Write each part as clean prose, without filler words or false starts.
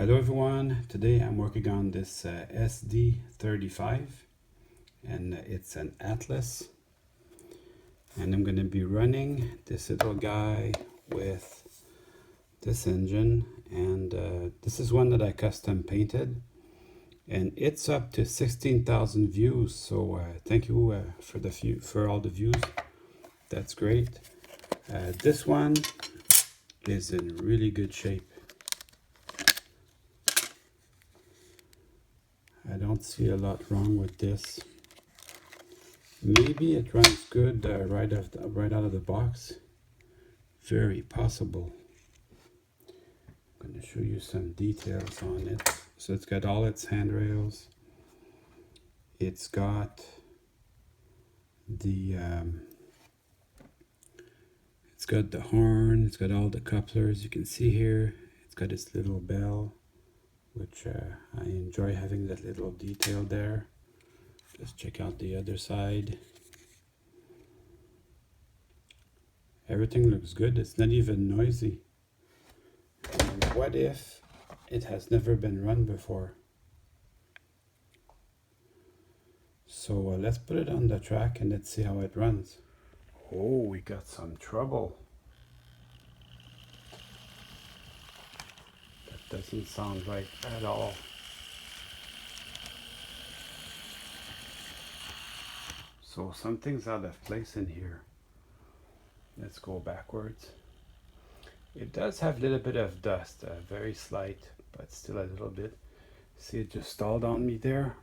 Hello everyone, today I'm working on this sd35 and it's an Atlas, and I'm going to be running this little guy with this engine, and this is one that I custom painted, and it's up to 16,000 views, so thank you for all the views. That's great. This one is in really good shape. I don't see a lot wrong with this. Maybe it runs good right out of the box. Very possible. I'm going to show you some details on it. So it's got all its handrails. It's got the horn. It's got all the couplers. You can see here. It's got its little bell, which I enjoy having that little detail there. Let's check out the other side. Everything looks good. It's not even noisy. And what if it has never been run before? So let's put it on the track and let's see how it runs. Oh, we got some trouble. That doesn't sound right at all. So something's out of place in here. Let's go backwards. It does have a little bit of dust, very slight, but still a little bit. See, it just stalled on me there.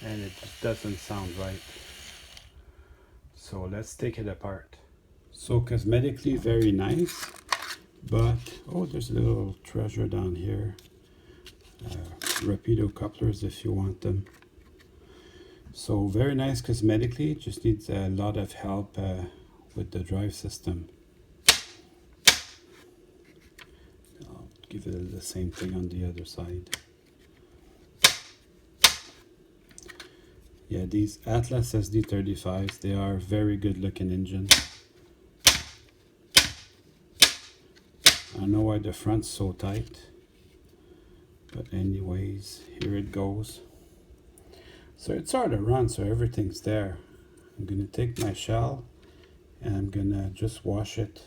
And it just doesn't sound right. So let's take it apart. So cosmetically very nice, but oh, there's a little treasure down here. Rapido couplers if you want them. So very nice cosmetically, just needs a lot of help with the drive system. I'll give it the same thing on the other side. Yeah, these Atlas sd35s, they are very good looking engine. I don't know why the front's so tight, but anyways, here it goes. So it sort of runs, so everything's there. I'm gonna take my shell and I'm gonna just wash it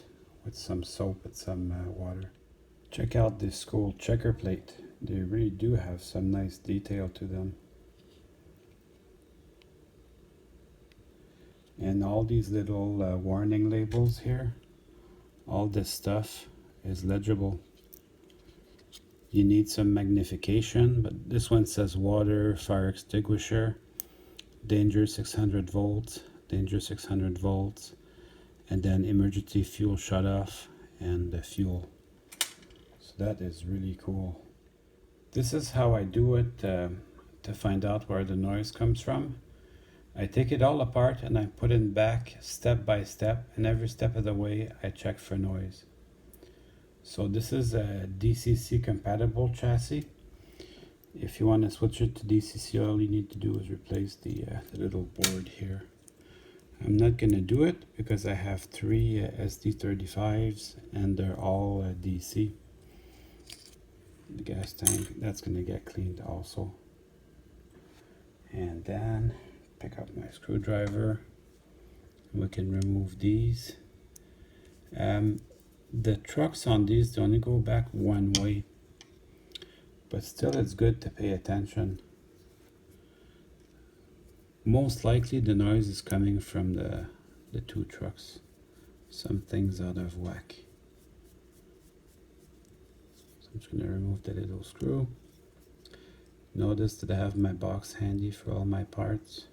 with some soap and some water. Check out this cool checker plate. They really do have some nice detail to them. And all these little warning labels here, all this stuff is legible. You need some magnification, but this one says water, fire extinguisher, danger 600 volts, danger 600 volts, and then emergency fuel shutoff and the fuel. So that is really cool. This is how I do it to find out where the noise comes from. I take it all apart and I put it back step by step, and every step of the way I check for noise. So this is a DCC compatible chassis. If you want to switch it to DCC, all you need to do is replace the little board here. I'm not going to do it because I have 3 sd35s and they're all DC. The gas tank, that's going to get cleaned also. And then pick up my screwdriver. We can remove these. The trucks on these, they only go back one way, but still it's good to pay attention. Most likely the noise is coming from the 2 trucks. Something's out of whack. So I'm just going to remove the little screw. Notice that I have my box handy for all my parts.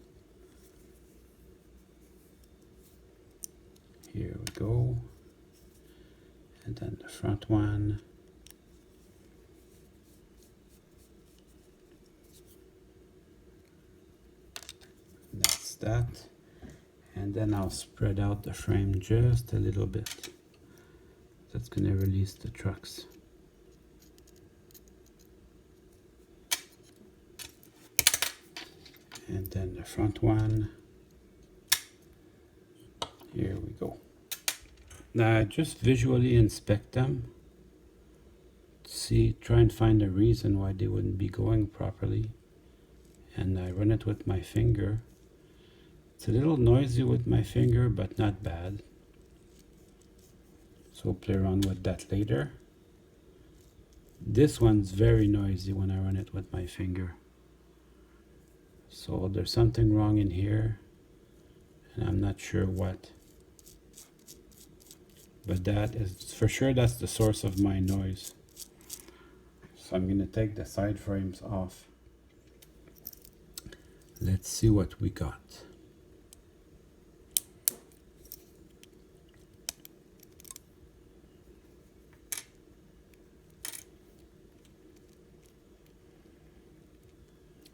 Here we go. And then the front one. That's that. And then I'll spread out the frame just a little bit. That's going to release the trucks. And then the front one. Here Now I just visually inspect them, see, try and find a reason why they wouldn't be going properly, and I run it with my finger. It's a little noisy with my finger, but not bad. So we'll play around with that later. This one's very noisy when I run it with my finger. So there's something wrong in here, and I'm not sure what. But that is, for sure, that's the source of my noise. So I'm gonna take the side frames off. Let's see what we got.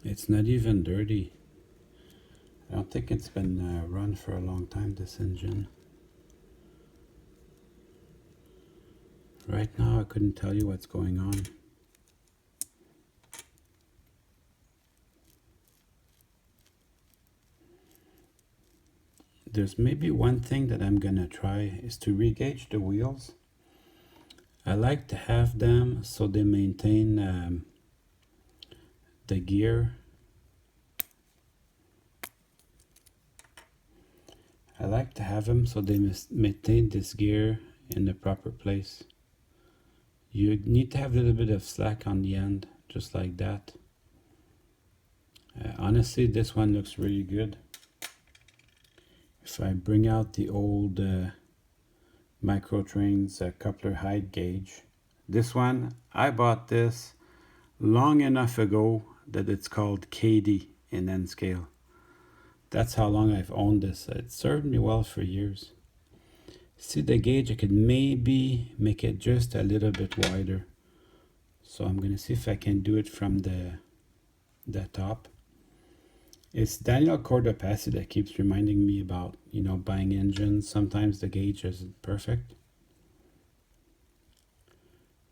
It's not even dirty. I don't think it's been run for a long time, this engine. Right now I couldn't tell you what's going on. There's maybe one thing that I'm gonna try is to re-gauge the wheels. I like to have them so they maintain the gear. I like to have them so they maintain this gear in the proper place. You need to have a little bit of slack on the end, just like that. Honestly, this one looks really good. If I bring out the old Microtrains coupler height gauge, this one, I bought this long enough ago that it's called KD in N scale. That's how long I've owned this. It served me well for years. See the gauge, I could maybe make it just a little bit wider. So I'm gonna see if I can do it from the top. It's Daniel Cordopassi that keeps reminding me about, you know, buying engines. Sometimes the gauge isn't perfect.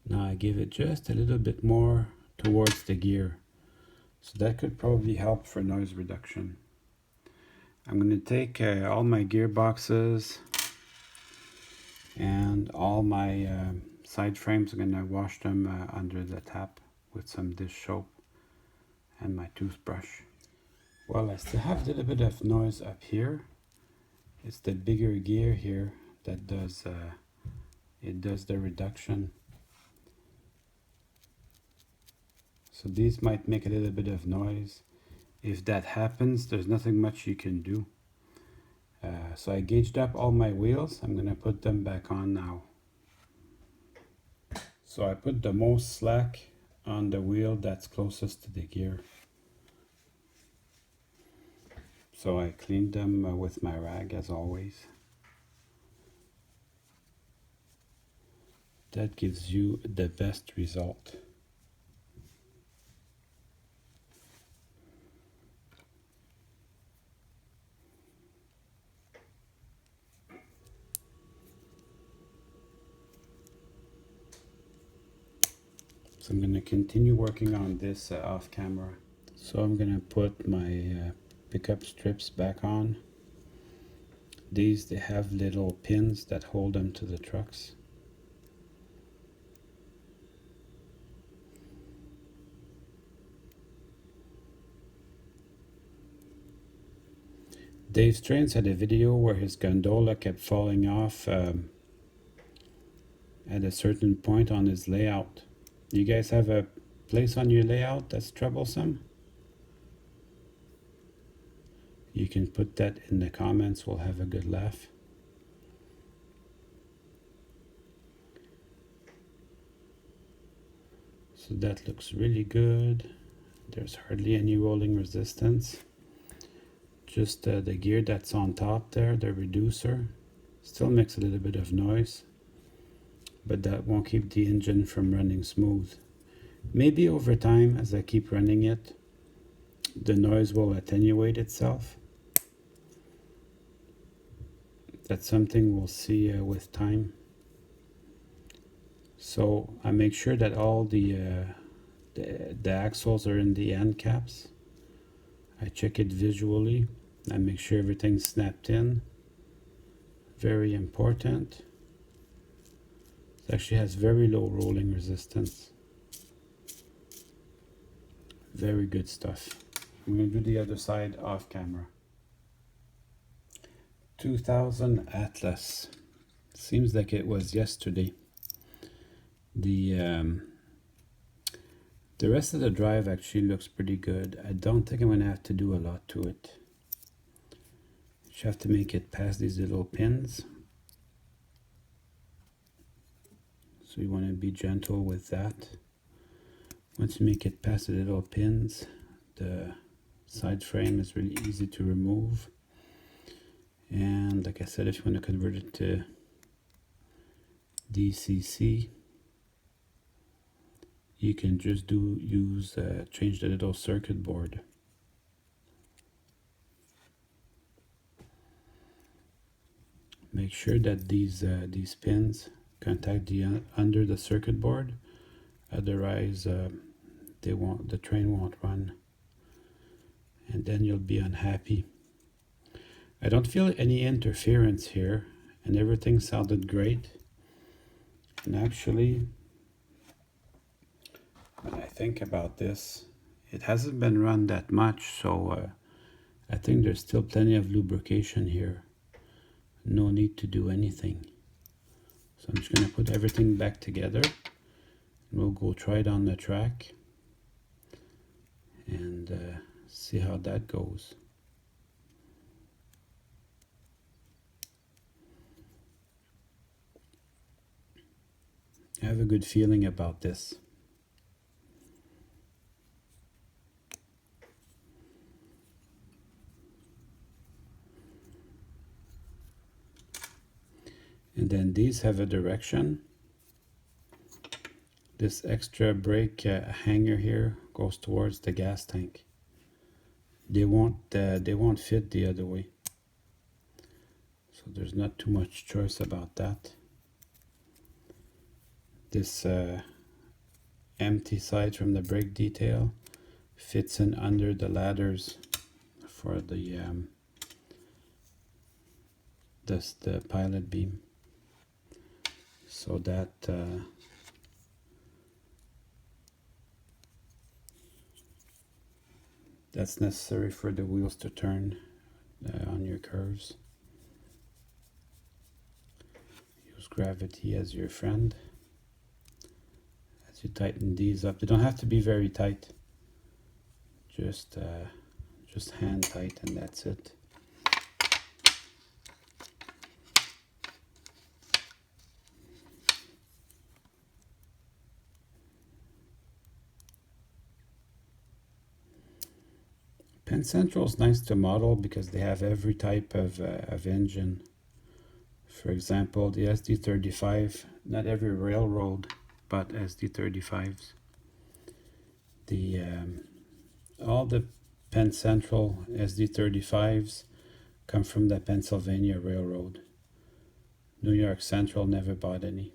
Now I give it just a little bit more towards the gear. So that could probably help for noise reduction. I'm going to take all my gearboxes and all my side frames. I'm going to wash them under the tap with some dish soap and my toothbrush. Well, I still have a little bit of noise up here. It's the bigger gear here that does it does the reduction. So these might make a little bit of noise. If that happens, there's nothing much you can do. So I gauged up all my wheels. I'm gonna put them back on now. So I put the most slack on the wheel that's closest to the gear. So I cleaned them with my rag as always. That gives you the best result. So I'm going to continue working on this off camera. So I'm going to put my pickup strips back on. These, they have little pins that hold them to the trucks. Dave Strains had a video where his gondola kept falling off at a certain point on his layout. You guys have a place on your layout that's troublesome? You can put that in the comments, we'll have a good laugh. So that looks really good. There's hardly any rolling resistance. Just the gear that's on top there, the reducer, still makes a little bit of noise, but that won't keep the engine from running smooth. Maybe over time, as I keep running it, the noise will attenuate itself. That's something we'll see with time. So I make sure that all the axles are in the end caps. I check it visually. I make sure everything's snapped in. Very important. It actually has very low rolling resistance. Very good stuff. I'm going to do the other side off camera. 2000 Atlas. Seems like it was yesterday. The rest of the drive actually looks pretty good. I don't think I'm going to have to do a lot to it. Just have to make it past these little pins. So you want to be gentle with that. Once you make it past the little pins, the side frame is really easy to remove. And like I said, if you want to convert it to DCC, you can just change the little circuit board. Make sure that these pins contact the under the circuit board, otherwise the train won't run, and then you'll be unhappy. I don't feel any interference here, and everything sounded great. And actually, when I think about this, it hasn't been run that much, so I think there's still plenty of lubrication here. No need to do anything. So I'm just going to put everything back together. We'll go try it on the track and see how that goes. I have a good feeling about this. And then these have a direction. This extra brake hanger here goes towards the gas tank. They won't fit the other way. So there's not too much choice about that. This empty side from the brake detail fits in under the ladders for the pilot beam. So that that's necessary for the wheels to turn on your curves. Use gravity as your friend as you tighten these up. They don't have to be very tight. Just hand tight, and that's it. Penn Central is nice to model because they have every type of engine. For example, the sd35, not every railroad, but sd35s. All the Penn Central sd35s come from the Pennsylvania Railroad. New York Central never bought any.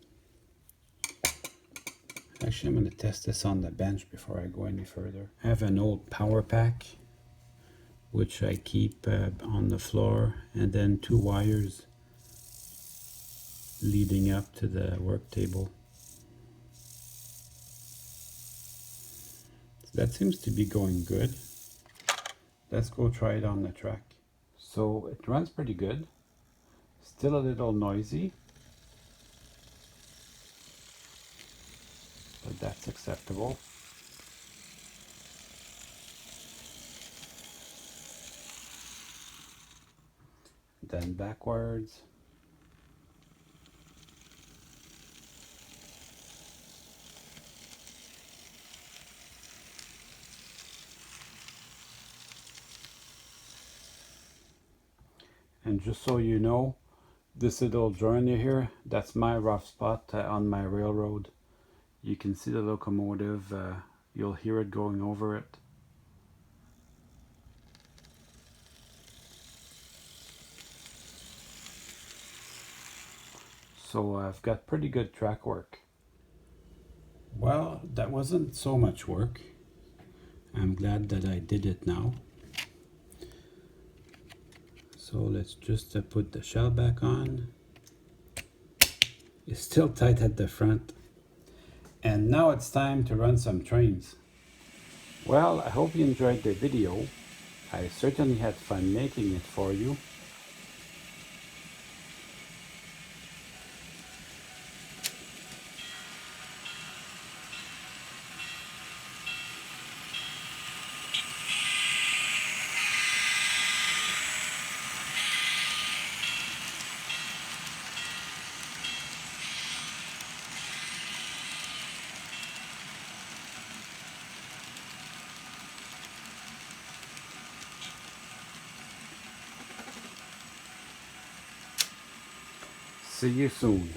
Actually, I'm going to test this on the bench before I go any further. I have an old power pack, which I keep on the floor, and then 2 wires leading up to the work table. So that seems to be going good. Let's go try it on the track. So it runs pretty good. Still a little noisy, but that's acceptable. Then backwards. And just so you know, this little journey here, that's my rough spot on my railroad. You can see the locomotive, you'll hear it going over it. So I've got pretty good track work. Well, that wasn't so much work. I'm glad that I did it now. So let's just put the shell back on. It's still tight at the front. And now it's time to run some trains. Well, I hope you enjoyed the video. I certainly had fun making it for you. See you soon.